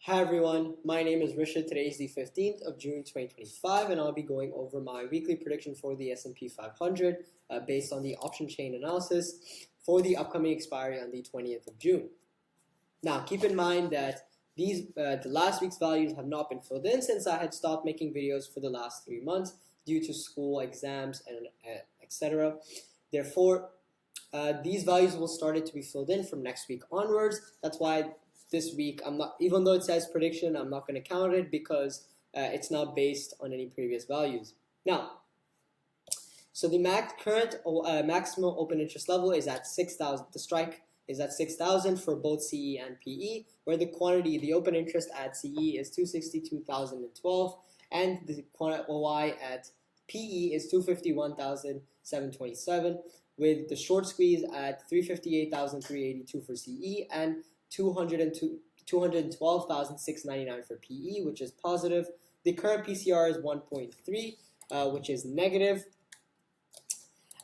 Hi everyone, my name is Rishad. Today is the 15th of June 2025 and I'll be going over my weekly prediction for the S&P 500 based on the option chain analysis for the upcoming expiry on the 20th of June. Now keep in mind that the last week's values have not been filled in since I had stopped making videos for the last 3 months due to school, exams, and etc. Therefore, these values will start to be filled in from next week onwards. That's why this week, even though it says prediction, I'm not going to count it because it's not based on any previous values. Now, so the current maximum open interest level is at 6,000. The strike is at 6,000 for both CE and PE, where the open interest at CE is 262,012, and the OI at PE is 251,727, with the short squeeze at 358,382 for CE and 212,699 for PE, which is positive. The current PCR is 1.3, which is negative.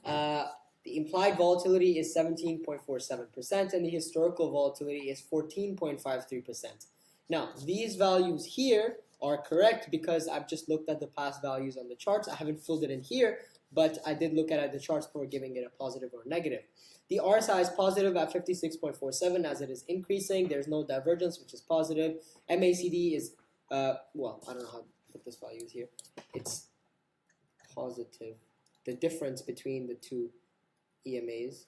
The implied volatility is 17.47%, and the historical volatility is 14.53%. Now, these values here are correct because I've just looked at the past values on the charts. I haven't filled it in here, but I did look at the charts before giving it a positive or negative. The RSI is positive at 56.47 as it is increasing. There's no divergence, which is positive. MACD is, well, I don't know how to put this value here. It's positive. The difference between the two EMAs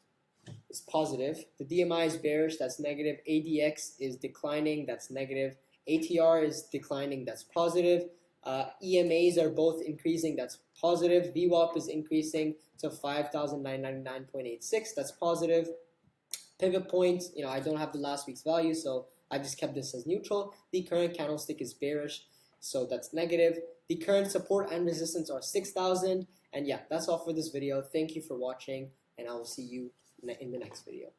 is positive. The DMI is bearish, that's negative. ADX is declining, that's negative. ATR is declining, that's positive. EMAs are both increasing, that's positive. VWAP is increasing to 5,999.86, that's positive. Pivot points, I don't have the last week's value, so I just kept this as neutral. The current candlestick is bearish, so that's negative. The current support and resistance are 6,000. And yeah, that's all for this video. Thank you for watching, and I will see you in the next video.